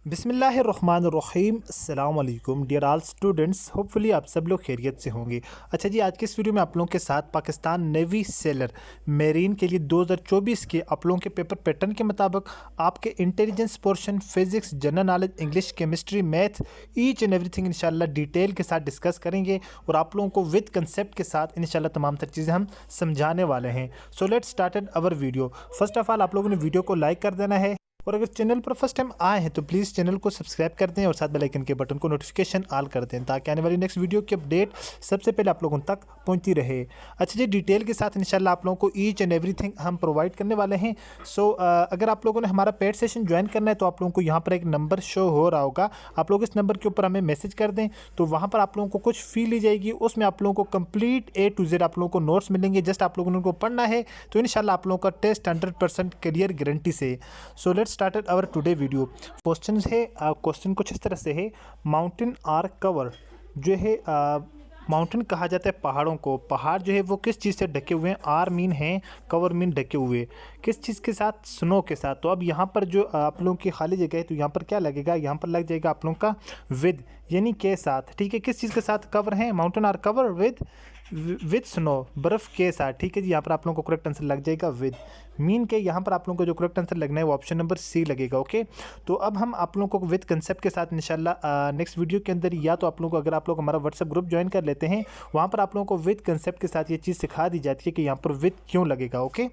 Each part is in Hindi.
बिस्मिल्लाहिर्रहमानिर्रहीम अस्सलाम वालेकुम डियर ऑल स्टूडेंट्स, होपफुली आप सब लोग खैरियत से होंगे। अच्छा जी, आज के इस वीडियो में आप लोगों के साथ पाकिस्तान नेवी सेलर मेरीन के लिए 2024 के आप लोगों के पेपर पैटर्न के मुताबिक आपके intelligence portion, physics, general knowledge, English, chemistry, math, each and everything इंशाल्लाह डिटेल के साथ डिस्कस करेंगे और आप लोगों को विद कंसेप्ट के साथ इंशाल्लाह तमाम तर चीज़ें हम समझाने वाले हैं। So let's started our video. First of all आप लोगों ने वीडियो को लाइक कर देना है और अगर चैनल पर फर्स्ट टाइम आए हैं तो प्लीज़ चैनल को सब्सक्राइब कर दें और साथ बेल आइकन के बटन को नोटिफिकेशन ऑल कर दें ताकि आने वाली नेक्स्ट वीडियो की अपडेट सबसे पहले आप लोगों तक पहुंचती रहे। अच्छा जी, डिटेल के साथ इंशाल्लाह आप लोगों को ईच एंड एवरीथिंग हम प्रोवाइड करने वाले हैं। सो अगर आप लोगों ने हमारा पेड सेशन ज्वाइन करना है तो आप लोगों को यहाँ पर एक नंबर शो हो रहा होगा, आप लोग इस नंबर के ऊपर हमें मैसेज कर दें तो वहाँ पर आप लोगों को कुछ फ़ी ली जाएगी। उसमें आप लोगों को कंप्लीट A to Z आप लोगों को नोट्स मिलेंगे, जस्ट आप लोगों को पढ़ना है तो इंशाल्लाह आप लोगों का टेस्ट 100% क्लियर गारंटी से। So let's start our today video. Question है, क्वेश्चन कुछ इस तरह से है, माउंटेन आर कवर जो है माउंटेन कहा जाता है पहाड़ों को। पहाड़ जो है वो किस चीज़ से ढके हुए हैं? आर मीन है, कवर मीन ढके हुए, किस चीज़ के साथ? स्नो के साथ। तो अब यहाँ पर जो आप लोगों की खाली जगह है तो यहाँ पर क्या लगेगा? यहाँ पर लग जाएगा आप लोगों का विद, यानी के साथ। ठीक है, किस चीज़ के साथ कवर है? Mountain are cover with snow, बर्फ़ के साथ। ठीक है जी, यहाँ पर आप लोगों को करेक्ट आंसर लग जाएगा विद। मीन के यहाँ पर आप लोगों को जो करेक्ट आंसर लगना है वो ऑप्शन नंबर सी लगेगा। ओके, तो अब हम आप लोगों को विद कंसेप्ट के साथ इंशाल्लाह नेक्स्ट वीडियो के अंदर, या तो आप लोगों को अगर आप लोग हमारा व्हाट्सएप ग्रुप ज्वाइन कर लेते हैं वहाँ पर आप लोगों को विद कंसेप्ट के साथ ये चीज़ सिखा दी जाती है कि यहाँ पर विद क्यों लगेगा। ओके,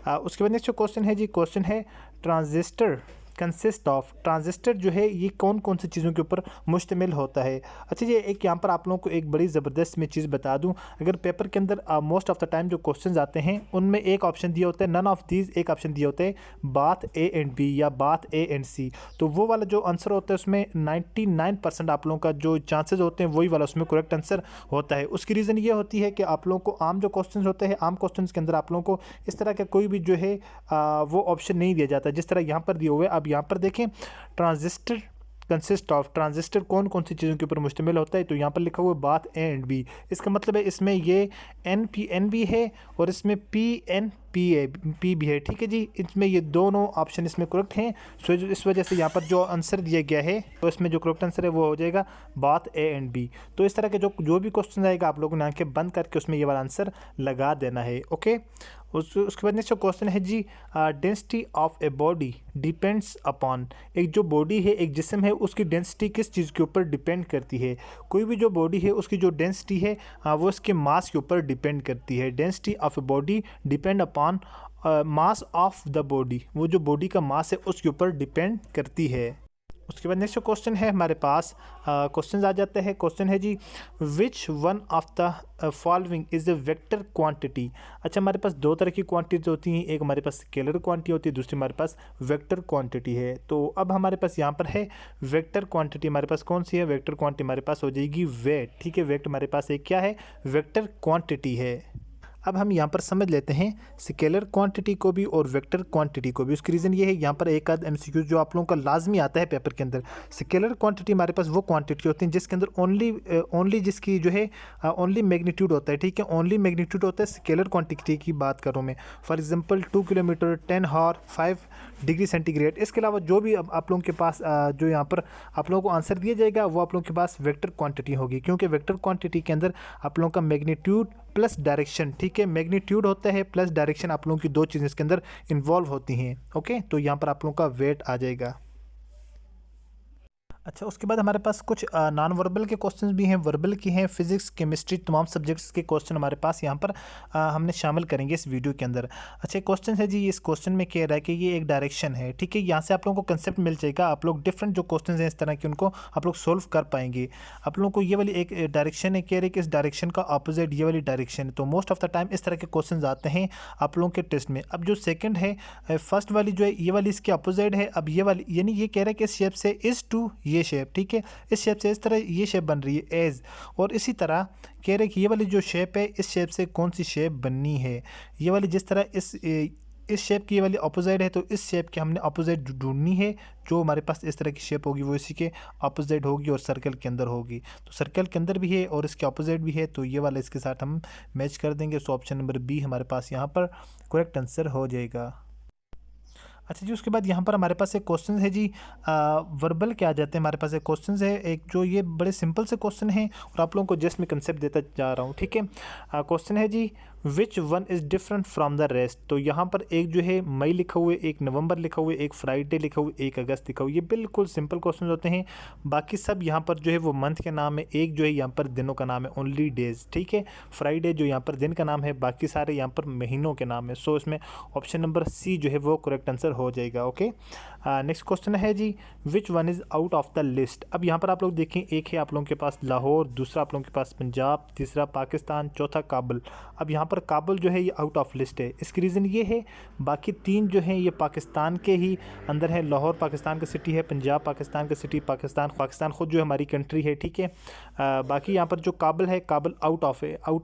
उसके बाद नेक्स्ट जो क्वेश्चन है जी, क्वेश्चन है ट्रांजिस्टर कंसिस्ट ऑफ। ट्रांजिस्टर जो है ये कौन कौन सी चीज़ों के ऊपर मुश्तमिल होता है? अच्छा ये एक यहाँ पर आप लोगों को एक बड़ी ज़बरदस्त मैं चीज़ बता दूं, अगर पेपर के अंदर मोस्ट ऑफ द टाइम जो क्वेश्चंस आते हैं उनमें एक ऑप्शन दिया होता है नन ऑफ दीज, एक ऑप्शन दिया होता है बात A एंड B या बात A एंड C। तो वो वाला जो आंसर होता है उसमें 99% आप लोगों का जो चांसेस होते हैं वही वाला उसमें करेक्ट आंसर होता है। उसकी रीज़न ये होती है कि आप लोगों को आम जो क्वेश्चन होते हैं, आम क्वेश्चन के अंदर आप लोगों को इस तरह का कोई भी जो है वो ऑप्शन नहीं दिया जाता जिस तरह यहाँ पर दिए हुए। अब यहाँ पर देखें, ट्रांजिस्टर कंसिस्ट ऑफ, ट्रांजिस्टर कौन कौन सी चीज़ों के ऊपर मुश्तमिल होता है? तो यहाँ पर लिखा हुआ बात A एंड B, इसका मतलब है इसमें ये NPN भी है और इसमें PNP भी है। ठीक है जी, इसमें ये दोनों ऑप्शन इसमें करेक्ट हैं। सो इस वजह से यहाँ पर जो आंसर दिया गया है तो इसमें जो करेक्ट आंसर है वो हो जाएगा बात A एंड B। तो इस तरह के जो भी क्वेश्चन आएगा आप लोगों ने आंखें बंद करके उसमें ये वाला आंसर लगा देना है। ओके, उसके बाद नेक्स्ट क्वेश्चन है जी, density of a body depends upon. एक जो बॉडी है, एक जिस्म है, उसकी डेंसिटी किस चीज़ के ऊपर डिपेंड करती है? कोई भी जो बॉडी है उसकी जो डेंसिटी है वो उसके मास के ऊपर डिपेंड करती है। Density of a body depend upon mass of the body, वो जो बॉडी का मास है उसके ऊपर डिपेंड करती है। उसके बाद नेक्स्ट क्वेश्चन है हमारे पास, क्वेश्चन आ जाते हैं। क्वेश्चन है जी, which one of the following is a vector quantity. अच्छा, हमारे पास दो तरह की क्वांटिटीज होती हैं, एक हमारे पास स्केलर क्वांटिटी होती है, दूसरी हमारे पास वेक्टर क्वांटिटी है। तो अब हमारे पास यहाँ पर है वेक्टर क्वांटिटी, हमारे पास कौन सी है? वेक्टर क्वांटिटी हमारे पास हो जाएगी वेट। ठीक है, वेट हमारे पास एक क्या है? वेक्टर क्वांटिटी है। अब हम यहाँ पर समझ लेते हैं स्केलर क्वांटिटी को भी और वेक्टर क्वांटिटी को भी। उसकी रीज़न ये है, यहाँ पर एक आध MCQ जो आप लोगों का लाजमी आता है पेपर के अंदर। स्केलर क्वांटिटी हमारे पास वो क्वांटिटी होती है जिसके अंदर ओनली जिसकी जो है ओनली मैग्नीट्यूड होता है। ठीक है, ओनली मैग्नीट्यूड होता है, स्केलर क्वांटिटी की बात करूँ मैं। For example 2 kilometre, 10 hour, 5 degree centigrade. इसके अलावा जो भी आप लोगों के पास जो यहाँ पर आप लोगों को आंसर दिया जाएगा वो आप लोगों के पास वेक्टर क्वांटिटी होगी, क्योंकि वेक्टर क्वांटिटी के अंदर आप लोगों का मैग्नीट्यूड प्लस डायरेक्शन, ठीक है, मैग्नीट्यूड होता है प्लस डायरेक्शन, आप लोगों की दो चीज़ें इसके अंदर इन्वॉल्व होती हैं। ओके, तो यहाँ पर आप लोगों का वेट आ जाएगा। अच्छा, उसके बाद हमारे पास कुछ नॉन वर्बल के क्वेश्चंस भी हैं, वर्बल की हैं, फिजिक्स, केमिस्ट्री, तमाम सब्जेक्ट्स के क्वेश्चन हमारे पास यहाँ पर हमने शामिल करेंगे इस वीडियो के अंदर। अच्छा, क्वेश्चन है जी, इस क्वेश्चन में कह रहा है कि ये एक डायरेक्शन है। ठीक है, यहाँ से आप लोगों को कंसेप्ट मिल जाएगा, आप लोग डिफरेंट जो क्वेश्चन हैं इस तरह के उनको आप लोग सोल्व कर पाएंगे। आप लोगों को ये वाली एक डायरेक्शन है, कह रहे कि इस डायरेक्शन का अपोजिट ये वाली डायरेक्शन है। तो मोस्ट ऑफ द टाइम इस तरह के क्वेश्चन आते हैं आप लोगों के टेस्ट में। अब जो सेकेंड है, फर्स्ट वाली जो है ये वाली इसके अपोजिट है। अब ये वाली यानी ये कह रहा है कि इस शेप से इस टू ये शेप, ठीक है, इस शेप से इस तरह ये शेप बन रही है एज, और इसी तरह कह रहे कि ये वाली जो शेप है इस शेप से कौन सी शेप बननी है? ये वाली जिस तरह इस शेप की ये वाली अपोजिट है तो इस शेप की हमने अपोजिट ढूंढनी है। जो हमारे पास इस तरह की शेप होगी वो इसी के अपोजिट होगी और सर्कल के अंदर होगी। तो सर्कल के अंदर भी है और इसके अपोजिट भी है, तो ये वाला इसके साथ हम मैच कर देंगे। सो ऑप्शन नंबर B हमारे पास यहाँ पर करेक्ट आंसर हो जाएगा। अच्छा जी, उसके बाद यहाँ पर हमारे पास एक क्वेश्चन है जी, वर्बल क्या आ जाते हैं हमारे पास एक क्वेश्चन है, एक जो ये बड़े सिंपल से क्वेश्चन है और आप लोगों को जस्ट मैं कंसेप्ट देता जा रहा हूँ, ठीक है। क्वेश्चन है जी, which one is different from the rest. तो यहाँ पर एक जो है मई लिखा हुआ है, एक नवंबर लिखा हुआ है, एक फ्राइडे लिखा हुआ है, एक अगस्त लिखा हुआ है। ये बिल्कुल सिंपल क्वेश्चन होते हैं। बाकी सब यहाँ पर जो है वो मंथ के नाम है, एक जो है यहाँ पर दिनों का नाम है, ओनली डेज, ठीक है। फ्राइडे जो यहाँ पर दिन का नाम है, बाकी सारे यहाँ पर महीनों के नाम है। सो इसमें ऑप्शन नंबर सी जो है वो करेक्ट आंसर हो जाएगा। ओके, नेक्स्ट क्वेश्चन है जी, which one is out of the list. अब यहाँ पर आप लोग देखें, एक है आप लोगों के पास लाहौर, दूसरा आप लोगों के पास पंजाब, तीसरा पाकिस्तान, चौथा काबुल। अब यहाँ पर काबुल जो है ये आउट ऑफ लिस्ट है। इसकी रीज़न ये है, बाकी तीन जो हैं ये पाकिस्तान के ही अंदर है। लाहौर पाकिस्तान की सिटी है, पंजाब पाकिस्तान की सिटी, पाकिस्तान खुद जो है हमारी कंट्री है, ठीक है। बाकी यहाँ पर जो काबुल है, Kabul out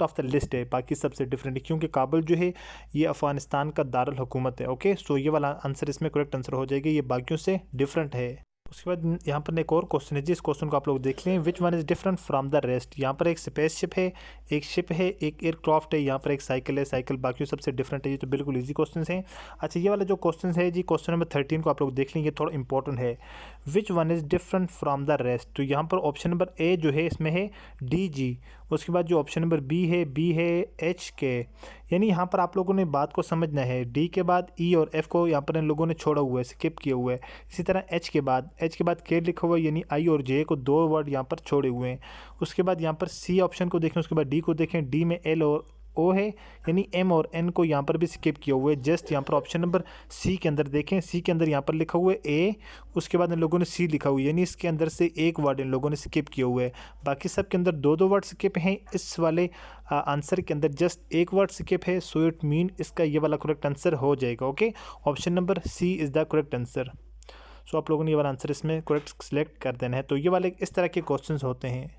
of the list है, बाकी सबसे डिफरेंट है, क्योंकि काबुल जो है ये अफ़गानिस्तान का दारुल हुकूमत है। ओके, सो ये वाला आंसर इसमें करेक्ट आंसर हो जाएगा, ये बाकियों से डिफरेंट है। उसके बाद यहाँ पर एक और क्वेश्चन है जी, इस क्वेश्चन को आप लोग देख लें, विच one is different from the rest. यहाँ पर एक स्पेसशिप है, एक शिप है, एक एयरक्राफ्ट है, यहाँ पर एक साइकिल है, साइकिल बाकी सबसे डिफरेंट है। ये तो बिल्कुल इजी क्वेश्चन हैं। अच्छा, ये वाला जो क्वेश्चन है जी, क्वेश्चन नंबर 13 को आप लोग देख लें, ये थोड़ा इंपॉर्टेंट है। विच one is different from the rest. तो यहाँ पर ऑप्शन नंबर ए जो है इसमें है डी जी, उसके बाद जो ऑप्शन नंबर बी है एच के। यानी यहाँ पर आप लोगों ने बात को समझना है, डी के बाद ई और एफ को यहाँ पर इन लोगों ने छोड़ा हुआ है, स्किप किया हुआ है। इसी तरह एच के बाद के लिखा हुआ है, यानी आई और जे को दो वर्ड यहाँ पर छोड़े हुए हैं। उसके बाद यहाँ पर सी ऑप्शन को देखें, उसके बाद डी को देखें, डी में एल और ओ है, यानी एम और एन को यहाँ पर भी स्किप किया हुआ है। जस्ट यहाँ पर ऑप्शन नंबर सी के अंदर देखें, सी के अंदर यहाँ पर लिखा हुआ है ए, उसके बाद इन लोगों ने सी लिखा हुआ है, यानी इसके अंदर से एक वर्ड इन लोगों ने स्किप किया हुआ है। बाकी सब के अंदर दो दो वर्ड स्किप हैं, इस वाले आंसर के अंदर जस्ट एक वर्ड स्किप है। सो इट मीन इसका ये वाला करेक्ट आंसर हो जाएगा। Okay, option number C is the correct answer. So आप लोगों ने ये वाला आंसर इसमें करेक्ट सेलेक्ट कर देना है। तो ये वाले इस तरह के क्वेश्चंस होते हैं।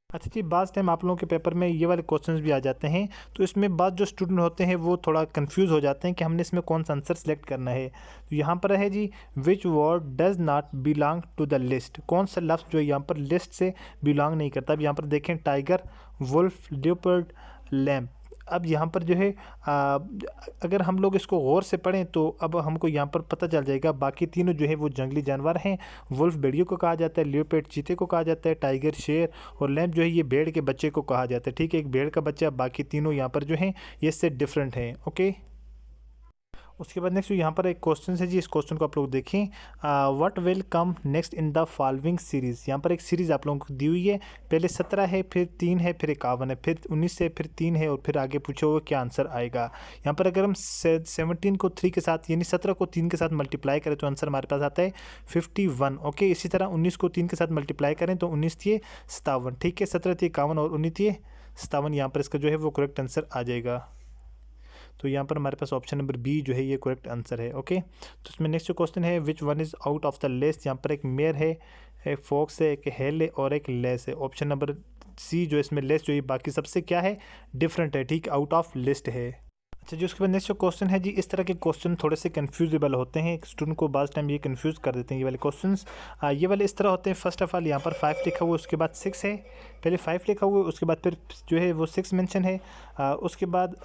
अच्छा जी, बाज़ टाइम आप लोगों के पेपर में ये वाले क्वेश्चंस भी आ जाते हैं, तो इसमें बाद जो स्टूडेंट होते हैं वो थोड़ा कंफ्यूज हो जाते हैं कि हमने इसमें कौन सा आंसर सेलेक्ट करना है। तो यहाँ पर है जी, which word does not belong to the list. कौन सा लफ्ज़ जो यहाँ पर लिस्ट से बिलोंग नहीं करता। अब यहाँ पर देखें, टाइगर, वुल्फ, लियोपर्ड, लैम्प। अब यहाँ पर जो है अगर हम लोग इसको गौर से पढ़ें तो अब हमको यहाँ पर पता चल जाएगा, बाकी तीनों जो है वो जंगली जानवर हैं। वुल्फ भेड़ियों को कहा जाता है, लियोपर्ड चीते को कहा जाता है, टाइगर शेर, और लैम्प जो है ये भेड़ के बच्चे को कहा जाता है। ठीक है, एक भेड़ का बच्चा, बाकी तीनों यहाँ पर जो हैं ये इससे डिफरेंट हैं। ओके, उसके बाद नेक्स्ट यहाँ पर एक क्वेश्चन है जी, इस क्वेश्चन को आप लोग देखें, what will come next in the following series. यहाँ पर एक सीरीज़ आप लोगों को दी हुई है, पहले 17 है, फिर 3 है, फिर 51 है, फिर 19 है, फिर 3 है, और फिर आगे पूछे हुए क्या आंसर आएगा। यहाँ पर अगर हम 17 को 3 के साथ, यानी 17 को 3 के साथ मल्टीप्लाई करें तो आंसर हमारे पास आता है 51। ओके, इसी तरह 19 को 3 के साथ मल्टीप्लाई करें तो 19 थी 57, ठीक है, 17 थी 51 और 19 थी 57। यहाँ पर इसका जो है वो करेक्ट आंसर आ जाएगा। तो यहाँ पर हमारे पास ऑप्शन नंबर बी जो है ये करेक्ट आंसर है। ओके, तो इसमें नेक्स्ट जो क्वेश्चन है, विच one is out of the list. यहाँ पर एक मेयर है, एक फॉक्स है, एक हेल है और एक लेस है। ऑप्शन नंबर सी जो इसमें लेस जो है बाकी सबसे क्या है, डिफरेंट है, ठीक, आउट ऑफ लिस्ट है। अच्छा जी, उसके बाद नेक्स्ट जो क्वेश्चन है जी, इस तरह के क्वेश्चन थोड़े से कन्फ्यूजेबल होते हैं, एक स्टूडेंट को बाज़ टाइम ये कन्फ्यूज़ कर देते हैं ये वाले क्वेश्चन्स। ये वाले इस तरह होते हैं, फर्स्ट ऑफ ऑल यहाँ पर 5 लिखा हुआ है, उसके बाद 6 है, पहले 5 लिखा हुआ है, उसके बाद फिर जो है वो 6 मेंशन है, उसके बाद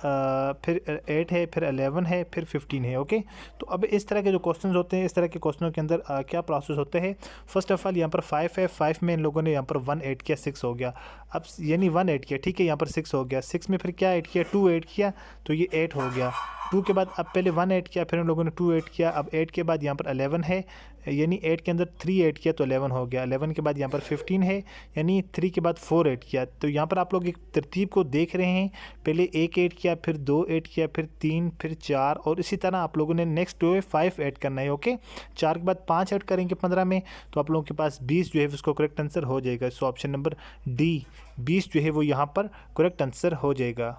फिर 8 है, फिर 11 है, फिर 15 है। ओके, तो अब इस तरह के जो क्वेश्चन होते हैं, इस तरह के क्वेश्चनों के अंदर क्या प्रोसेस होते हैं। फर्स्ट ऑफ ऑल यहाँ पर 5 है, 5 में इन लोगों ने यहाँ पर 1 ऐड किया, 6 हो गया। अब यानी 1 ऐड किया, ठीक है, यहाँ पर 6 हो गया, 6 में फिर क्या ऐड किया, 2 ऐड किया, तो ये 8 हो गया। 2 के बाद अब पहले 1 ऐड किया, फिर हम लोगों ने 2 ऐड किया, अब 8 के बाद यहाँ पर 11 है, यानी 8 के अंदर 3 ऐड किया तो 11 हो गया। 11 के बाद यहाँ पर 15 है, यानी 3 के बाद 4 ऐड किया। तो यहाँ पर आप लोग एक तरतीब को देख रहे हैं, पहले 1 ऐड किया, फिर 2 ऐड किया, फिर 3, फिर 4, और इसी तरह आप लोगों ने नेक्स्ट जो है 5 ऐड करना है। ओके, 4 के बाद 5 ऐड करेंगे 15 में, तो आप लोगों के पास 20 जो है उसको करेक्ट आंसर हो जाएगा। सो ऑप्शन नंबर डी 20 जो है वो यहाँ पर करेक्ट आंसर हो जाएगा।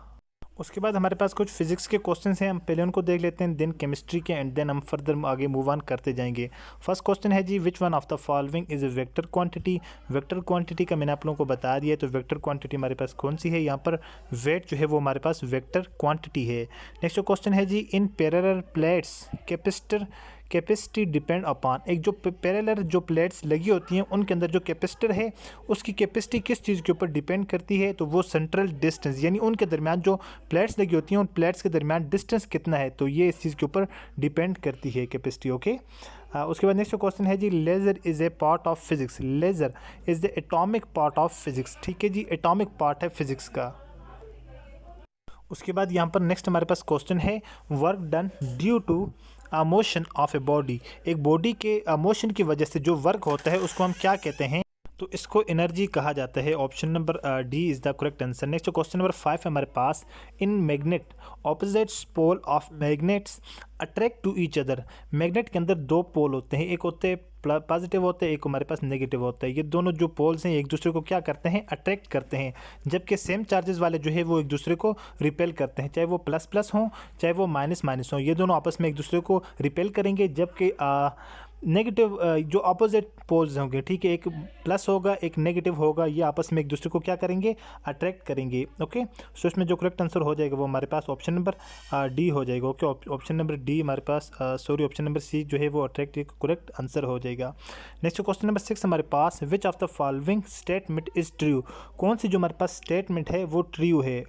उसके बाद हमारे पास कुछ फिजिक्स के क्वेश्चंस हैं, हम पहले उनको देख लेते हैं, देन केमिस्ट्री के, एंड देन हम फर्दर आगे मूव ऑन करते जाएंगे। फर्स्ट क्वेश्चन है जी, which one of the following is a vector quantity. Vector quantity का मैंने आप लोगों को बता दिया, तो वेक्टर क्वांटिटी हमारे पास कौन सी है, यहाँ पर वेट जो है वो हमारे पास वेक्टर क्वांटिटी है। नेक्स्ट क्वेश्चन है जी, in parallel plates capacitor capacity depend upon, एक जो पैरेलल जो प्लेट्स लगी होती हैं उनके अंदर जो कैपेसिटर है उसकी कैपेसिटी किस चीज़ के ऊपर डिपेंड करती है, तो वो सेंट्रल डिस्टेंस, यानी उनके दरमियान जो प्लेट्स लगी होती हैं उन प्लेट्स के दरमियान डिस्टेंस कितना है, तो ये इस चीज़ के ऊपर डिपेंड करती है कैपेसिटी। ओके, उसके बाद नेक्स्ट क्वेश्चन है जी, laser is a part of physics, laser is the atomic part of physics. ठीक है जी, एटॉमिक पार्ट है फिजिक्स का। उसके बाद यहाँ पर नेक्स्ट हमारे पास क्वेश्चन है, work done due to motion of a body, एक बॉडी के मोशन की वजह से जो वर्क होता है उसको हम क्या कहते हैं, तो इसको एनर्जी कहा जाता है। Option number D is the correct answer. Next question number 5 है हमारे पास, in magnet opposites pole of magnets attract to each other, magnet के अंदर दो पोल होते हैं, एक होते हैं पॉजिटिव होते हैं, एक हमारे पास नेगेटिव होता है, ये दोनों जो पोल्स हैं एक दूसरे को क्या करते हैं, अट्रैक्ट करते हैं, जबकि सेम चार्जेस वाले जो है वो एक दूसरे को रिपेल करते हैं, चाहे वो प्लस प्लस हों चाहे वो माइनस माइनस हों, ये दोनों आपस में एक दूसरे को रिपेल करेंगे, जबकि नेगेटिव जो अपोजिट पोल्स होंगे, ठीक है, एक प्लस होगा एक नेगेटिव होगा, ये आपस में एक दूसरे को क्या करेंगे, अट्रैक्ट करेंगे। ओके, सो इसमें जो करेक्ट आंसर हो जाएगा वो हमारे पास ऑप्शन नंबर डी हो जाएगा। ओके, ऑप्शन नंबर डी हमारे पास सॉरी ऑप्शन नंबर सी जो है वो अट्रैक्ट करेक्ट आंसर हो जाएगा। नेक्स्ट क्वेश्चन नंबर 6 हमारे पास, which of the following statement is true, कौन सी जो हमारे पास स्टेटमेंट है वो ट्रू है।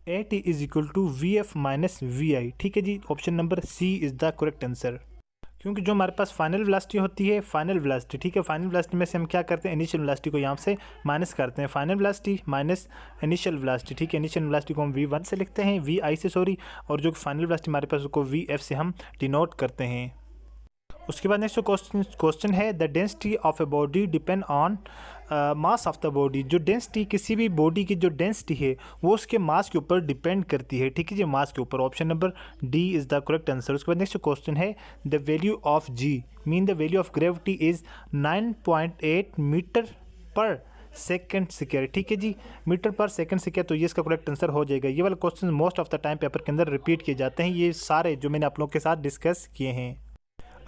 AT is equal to VF minus VI। ठीक है जी, option number C is the correct answer, क्योंकि जो हमारे पास फाइनल वेलोसिटी होती है, फाइनल वेलोसिटी, ठीक है, फाइनल वेलोसिटी में से हम क्या करते हैं, इनिशियल वेलोसिटी को यहाँ से माइनस करते हैं, final velocity minus initial velocity. ठीक है, इनिशियल वेलोसिटी को हम V1 से लिखते हैं, VI से सॉरी, और जो फाइनल वेलोसिटी हमारे पास उसको VF से हम डिनोट करते हैं। उसके बाद नेक्स्ट क्वेश्चन है, the density of a body depend on mass of the body, जो डेंसिटी किसी भी बॉडी की जो डेंसिटी है वो उसके मास के ऊपर डिपेंड करती है। ठीक है जी, मास के ऊपर, option number D is the correct answer. उसके बाद नेक्स्ट क्वेश्चन है, the value of G mean the value of gravity is 9.8 metre per second square. ठीक है जी, मीटर पर सेकंड स्क्वायर, तो ये इसका करेक्ट आंसर हो जाएगा। ये वाला question most of the time paper के अंदर रिपीट किए जाते हैं, ये सारे जो मैंने आप लोगों के साथ डिस्कस किए हैं।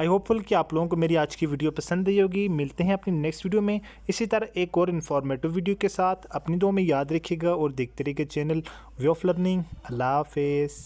आई होपफुल कि आप लोगों को मेरी आज की वीडियो पसंद आई होगी। मिलते हैं अपनी नेक्स्ट वीडियो में इसी तरह एक और इन्फॉर्मेटिव वीडियो के साथ। अपनी दुआ में याद रखिएगा और देखते रहिएगा चैनल वे ऑफ लर्निंग। अल्लाह हाफिज़।